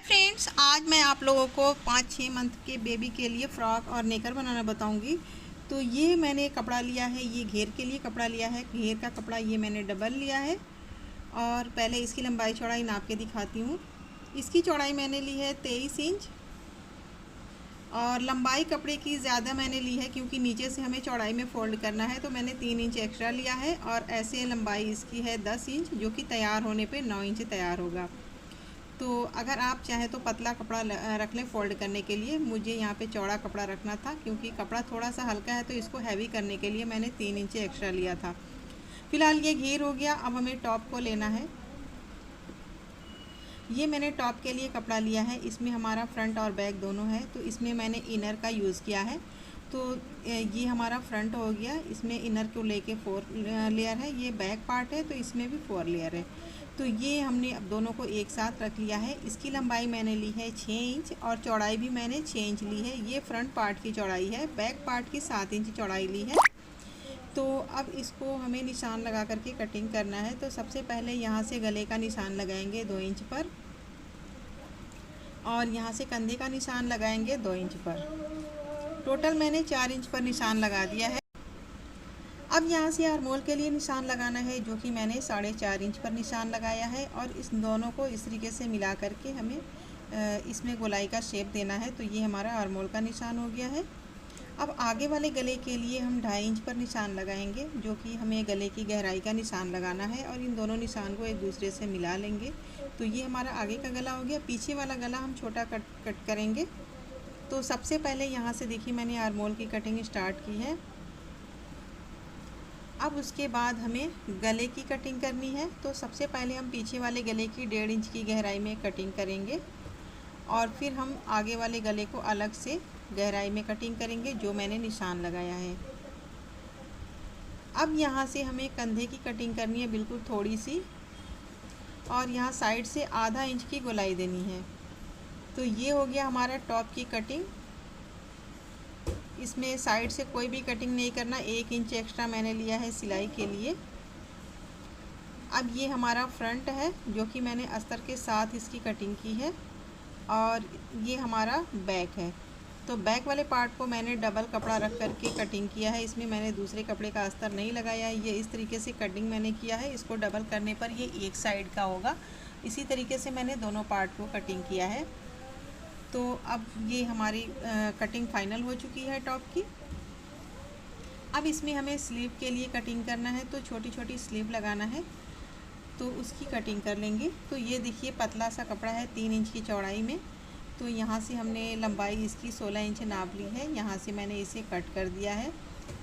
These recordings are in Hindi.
फ्रेंड्स, आज मैं आप लोगों को 5-6 मंथ के बेबी के लिए फ़्रॉक और नेकर बनाना बताऊंगी। तो ये मैंने कपड़ा लिया है, ये घेर के लिए कपड़ा लिया है। घेर का कपड़ा ये मैंने डबल लिया है और पहले इसकी लंबाई चौड़ाई नाप के दिखाती हूँ। इसकी चौड़ाई मैंने ली है 23 इंच और लंबाई कपड़े की ज़्यादा मैंने ली है क्योंकि नीचे से हमें चौड़ाई में फ़ोल्ड करना है, तो मैंने 3 इंच एक्स्ट्रा लिया है। और ऐसे लंबाई इसकी है 10 इंच, जो कि तैयार होने पे 9 इंच तैयार होगा। तो अगर आप चाहें तो पतला कपड़ा रख लें फ़ोल्ड करने के लिए। मुझे यहाँ पे चौड़ा कपड़ा रखना था क्योंकि कपड़ा थोड़ा सा हल्का है, तो इसको हैवी करने के लिए मैंने 3 इंच एक्स्ट्रा लिया था। फ़िलहाल ये घेर हो गया। अब हमें टॉप को लेना है। ये मैंने टॉप के लिए कपड़ा लिया है, इसमें हमारा फ्रंट और बैक दोनों है, तो इसमें मैंने इनर का यूज़ किया है। तो ये हमारा फ्रंट हो गया, इसमें इनर को लेके 4 लेयर है। ये बैक पार्ट है तो इसमें भी 4 लेयर है। तो ये हमने अब दोनों को एक साथ रख लिया है। इसकी लंबाई मैंने ली है 6 इंच और चौड़ाई भी मैंने 6 इंच ली है। ये फ्रंट पार्ट की चौड़ाई है, बैक पार्ट की 7 इंच चौड़ाई ली है। तो अब इसको हमें निशान लगा करके कटिंग करना है। तो सबसे पहले यहाँ से गले का निशान लगाएंगे 2 इंच पर और यहाँ से कंधे का निशान लगाएंगे 2 इंच पर। टोटल मैंने 4 इंच पर निशान लगा दिया है। अब यहाँ से आर्मोल के लिए निशान लगाना है, जो कि मैंने 4.5 इंच पर निशान लगाया है। और इस दोनों को इस तरीके से मिला करके हमें इसमें गोलाई का शेप देना है। तो ये हमारा आर्मोल का निशान हो गया है। अब आगे वाले गले के लिए हम 2.5 इंच पर निशान लगाएंगे, जो कि हमें गले की गहराई का निशान लगाना है। और इन दोनों निशान को एक दूसरे से मिला लेंगे। तो ये हमारा आगे का गला हो गया। पीछे वाला गला हम छोटा कट करेंगे। तो सबसे पहले यहाँ से देखिए मैंने आर्मोल की कटिंग स्टार्ट की है। अब उसके बाद हमें गले की कटिंग करनी है। तो सबसे पहले हम पीछे वाले गले की 1.5 इंच की गहराई में कटिंग करेंगे और फिर हम आगे वाले गले को अलग से गहराई में कटिंग करेंगे, जो मैंने निशान लगाया है। अब यहाँ से हमें कंधे की कटिंग करनी है, बिल्कुल थोड़ी सी, और यहाँ साइड से आधा इंच की गोलाई देनी है। तो ये हो गया हमारा टॉप की कटिंग। इसमें साइड से कोई भी कटिंग नहीं करना। 1 इंच एक्स्ट्रा मैंने लिया है सिलाई के लिए। अब ये हमारा फ्रंट है, जो कि मैंने अस्तर के साथ इसकी कटिंग की है। और ये हमारा बैक है। तो बैक वाले पार्ट को मैंने डबल कपड़ा रख करके कटिंग किया है। इसमें मैंने दूसरे कपड़े का अस्तर नहीं लगाया है। ये इस तरीके से कटिंग मैंने किया है। इसको डबल करने पर ये एक साइड का होगा। इसी तरीके से मैंने दोनों पार्ट को कटिंग किया है। तो अब ये हमारी कटिंग फाइनल हो चुकी है टॉप की। अब इसमें हमें स्लीव के लिए कटिंग करना है। तो छोटी छोटी स्लीव लगाना है, तो उसकी कटिंग कर लेंगे। तो ये देखिए पतला सा कपड़ा है 3 इंच की चौड़ाई में। तो यहाँ से हमने लंबाई इसकी 16 इंच नाप ली है। यहाँ से मैंने इसे कट कर दिया है।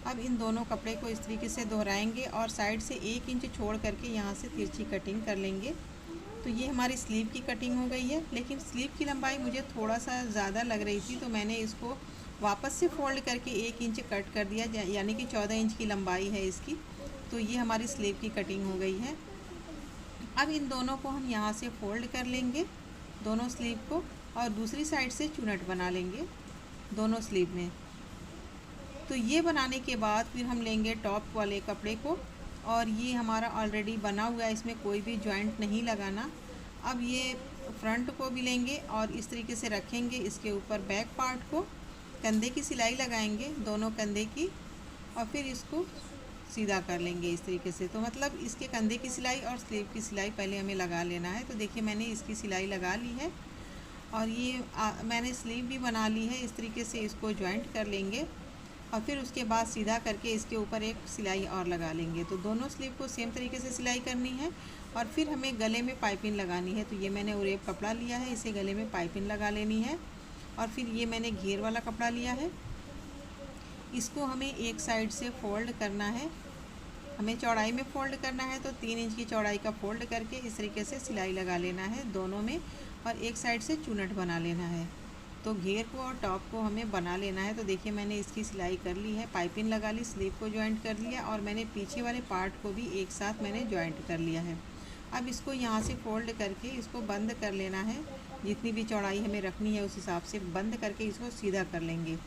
अब इन दोनों कपड़े को इस तरीके से दोहराएंगे और साइड से 1 इंच छोड़ करके यहाँ से तिरछी कटिंग कर लेंगे। तो ये हमारी स्लीव की कटिंग हो गई है। लेकिन स्लीव की लंबाई मुझे थोड़ा सा ज़्यादा लग रही थी, तो मैंने इसको वापस से फोल्ड करके 1 इंच कट कर दिया, यानी कि 14 इंच की लंबाई है इसकी। तो ये हमारी स्लीव की कटिंग हो गई है। अब इन दोनों को हम यहाँ से फोल्ड कर लेंगे, दोनों स्लीव को, और दूसरी साइड से चुनट बना लेंगे दोनों स्लीव में। तो ये बनाने के बाद फिर हम लेंगे टॉप वाले कपड़े को, और ये हमारा ऑलरेडी बना हुआ है, इसमें कोई भी जॉइंट नहीं लगाना। अब ये फ्रंट को भी लेंगे और इस तरीके से रखेंगे। इसके ऊपर बैक पार्ट को कंधे की सिलाई लगाएंगे, दोनों कंधे की, और फिर इसको सीधा कर लेंगे इस तरीके से। तो मतलब इसके कंधे की सिलाई और स्लीव की सिलाई पहले हमें लगा लेना है। तो देखिए मैंने इसकी सिलाई लगा ली है और ये मैंने स्लीव भी बना ली है। इस तरीके से इसको जॉइंट कर लेंगे और फिर उसके बाद सीधा करके इसके ऊपर एक सिलाई और लगा लेंगे। तो दोनों स्लीव को सेम तरीके से सिलाई करनी है और फिर हमें गले में पाइपिंग लगानी है। तो ये मैंने उरेब कपड़ा लिया है, इसे गले में पाइपिंग लगा लेनी है। और फिर ये मैंने घेर वाला कपड़ा लिया है, इसको हमें एक साइड से फ़ोल्ड करना है। हमें चौड़ाई में फ़ोल्ड करना है, तो 3 इंच की चौड़ाई का फ़ोल्ड करके इस तरीके से सिलाई लगा लेना है दोनों में, और एक साइड से चुनट बना लेना है। तो घेर को और टॉप को हमें बना लेना है। तो देखिए मैंने इसकी सिलाई कर ली है, पाइपिंग लगा ली, स्लीव को जॉइंट कर लिया, और मैंने पीछे वाले पार्ट को भी एक साथ मैंने जॉइंट कर लिया है। अब इसको यहाँ से फ़ोल्ड करके इसको बंद कर लेना है। जितनी भी चौड़ाई हमें रखनी है उस हिसाब से बंद करके इसको सीधा कर लेंगे।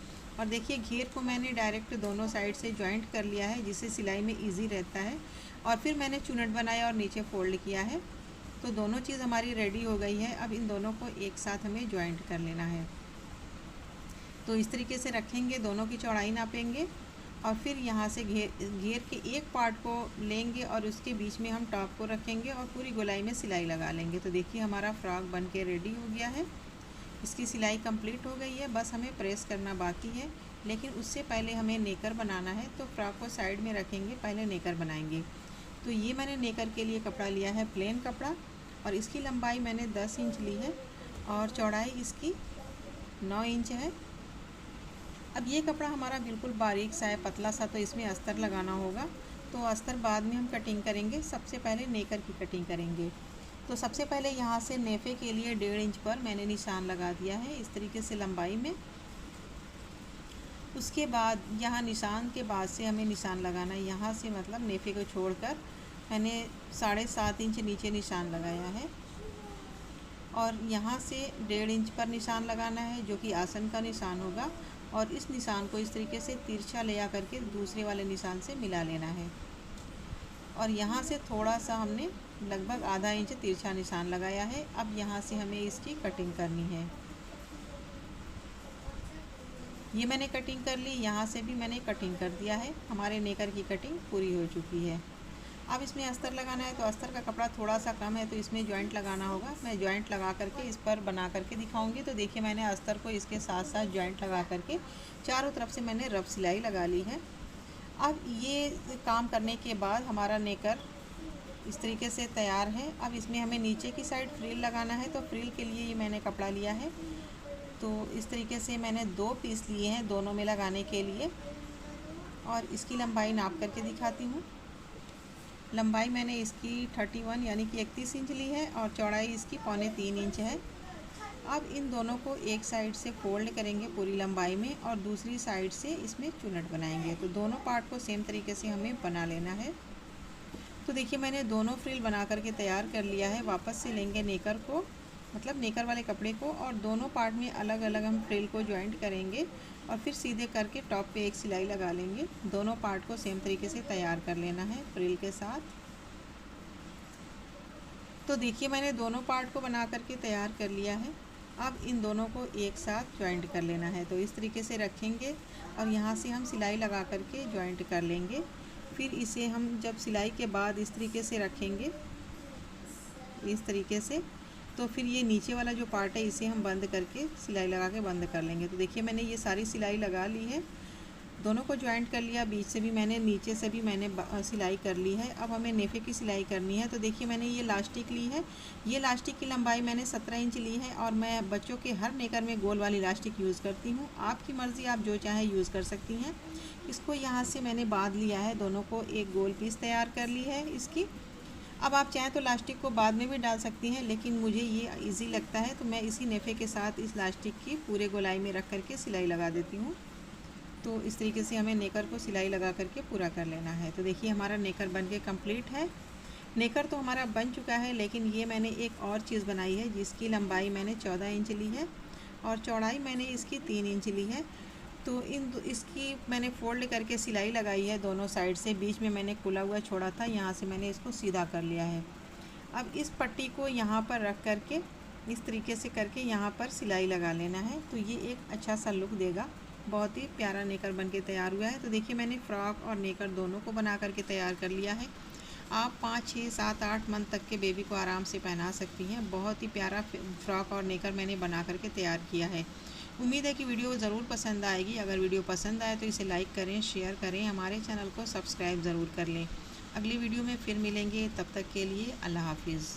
और देखिए घेर को मैंने डायरेक्ट दोनों साइड से जॉइंट कर लिया है, जिससे सिलाई में इजी रहता है। और फिर मैंने चुनट बनाया और नीचे फ़ोल्ड किया है। तो दोनों चीज़ हमारी रेडी हो गई है। अब इन दोनों को एक साथ हमें जॉइंट कर लेना है। तो इस तरीके से रखेंगे, दोनों की चौड़ाई नापेंगे और फिर यहाँ से घेर के एक पार्ट को लेंगे और उसके बीच में हम टॉप को रखेंगे और पूरी गोलाई में सिलाई लगा लेंगे। तो देखिए हमारा फ्रॉक बन के रेडी हो गया है। इसकी सिलाई कंप्लीट हो गई है, बस हमें प्रेस करना बाकी है। लेकिन उससे पहले हमें नेकर बनाना है, तो फ्रॉक को साइड में रखेंगे, पहले नेकर बनाएंगे। तो ये मैंने नेकर के लिए कपड़ा लिया है प्लेन कपड़ा और इसकी लंबाई मैंने 10 इंच ली है और चौड़ाई इसकी 9 इंच है। अब ये कपड़ा हमारा बिल्कुल बारीक सा है, पतला सा, तो इसमें अस्तर लगाना होगा। तो अस्तर बाद में हम कटिंग करेंगे, सबसे पहले नेकर की कटिंग करेंगे। तो सबसे पहले यहाँ से नेफे के लिए 1.5 इंच पर मैंने निशान लगा दिया है इस तरीके से लंबाई में। उसके बाद यहाँ निशान के बाद से हमें निशान लगाना है, यहाँ से मतलब नेफे को छोड़कर मैंने 7.5 इंच नीचे निशान लगाया है और यहाँ से 1.5 इंच पर निशान लगाना है जो कि आसन का निशान होगा। और इस निशान को इस तरीके से तिरछा ले आ करके दूसरे वाले निशान से मिला लेना है और यहाँ से थोड़ा सा हमने लगभग आधा इंच तिरछा निशान लगाया है। अब यहाँ से हमें इसकी कटिंग करनी है। ये मैंने कटिंग कर ली, यहाँ से भी मैंने कटिंग कर दिया है। हमारे नेकर की कटिंग पूरी हो चुकी है। अब इसमें अस्तर लगाना है, तो अस्तर का कपड़ा थोड़ा सा कम है तो इसमें जॉइंट लगाना होगा। मैं जॉइंट लगा करके इस पर बना करके दिखाऊंगी। तो देखिए मैंने अस्तर को इसके साथ साथ जॉइंट लगा करके चारों तरफ से मैंने रफ सिलाई लगा ली है। अब ये काम करने के बाद हमारा नेकर इस तरीके से तैयार है। अब इसमें हमें नीचे की साइड फ्रिल लगाना है, तो फ्रिल के लिए ये मैंने कपड़ा लिया है। तो इस तरीके से मैंने 2 पीस लिए हैं दोनों में लगाने के लिए और इसकी लंबाई नाप करके दिखाती हूँ। लंबाई मैंने इसकी 31 यानी कि 31 इंच ली है और चौड़ाई इसकी 2.25 इंच है। अब इन दोनों को एक साइड से फोल्ड करेंगे पूरी लंबाई में और दूसरी साइड से इसमें चुनट बनाएंगे। तो दोनों पार्ट को सेम तरीके से हमें बना लेना है। तो देखिए मैंने दोनों फ्रिल बना करके तैयार कर लिया है। वापस से लेंगे नेकर को, मतलब नेकर वाले कपड़े को, और दोनों पार्ट में अलग अलग हम फ्रिल को जॉइंट करेंगे और फिर सीधे करके टॉप पे एक सिलाई लगा लेंगे। दोनों पार्ट को सेम तरीके से तैयार कर लेना है फ्रिल के साथ। तो देखिए मैंने दोनों पार्ट को बना करके तैयार कर लिया है। अब इन दोनों को एक साथ जॉइंट कर लेना है। तो इस तरीके से रखेंगे और यहाँ से हम सिलाई लगा करके जॉइंट कर लेंगे। फिर इसे हम जब सिलाई के बाद इस तरीके से रखेंगे, इस तरीके से, तो फिर ये नीचे वाला जो पार्ट है इसे हम बंद करके सिलाई लगा के बंद कर लेंगे। तो देखिए मैंने ये सारी सिलाई लगा ली है, दोनों को जॉइंट कर लिया, बीच से भी मैंने, नीचे से भी मैंने सिलाई कर ली है। अब हमें नेफे की सिलाई करनी है। तो देखिए मैंने ये लास्टिक ली है। ये लास्टिक की लंबाई मैंने 17 इंच ली है और मैं बच्चों के हर नेकर में गोल वाली लास्टिक यूज़ करती हूँ। आपकी मर्ज़ी, आप जो चाहे यूज़ कर सकती हैं। इसको यहाँ से मैंने बांध लिया है, दोनों को एक गोल पीस तैयार कर ली है इसकी। अब आप चाहें तो लास्टिक को बाद में भी डाल सकती हैं, लेकिन मुझे ये इजी लगता है तो मैं इसी नेफे के साथ इस लास्टिक की पूरे गोलाई में रख करके सिलाई लगा देती हूँ। तो इस तरीके से हमें नेकर को सिलाई लगा करके पूरा कर लेना है। तो देखिए हमारा नेकर बन के कम्प्लीट है। नेकर तो हमारा बन चुका है, लेकिन ये मैंने एक और चीज़ बनाई है जिसकी लंबाई मैंने 14 इंच ली है और चौड़ाई मैंने इसकी 3 इंच ली है। तो इसकी मैंने फोल्ड करके सिलाई लगाई है दोनों साइड से। बीच में मैंने खुला हुआ छोड़ा था, यहाँ से मैंने इसको सीधा कर लिया है। अब इस पट्टी को यहाँ पर रख करके इस तरीके से करके यहाँ पर सिलाई लगा लेना है। तो ये एक अच्छा सा लुक देगा। बहुत ही प्यारा नेकर बन के तैयार हुआ है। तो देखिए मैंने फ़्रॉक और नेकर दोनों को बना करके तैयार कर लिया है। आप 5, 6, 7, 8 मंथ तक के बेबी को आराम से पहना सकती हैं। बहुत ही प्यारा फ़्रॉक और नेकर मैंने बना करके तैयार किया है। उम्मीद है कि वीडियो ज़रूर पसंद आएगी। अगर वीडियो पसंद आए तो इसे लाइक करें, शेयर करें, हमारे चैनल को सब्सक्राइब ज़रूर कर लें। अगली वीडियो में फिर मिलेंगे, तब तक के लिए अल्लाह हाफिज़।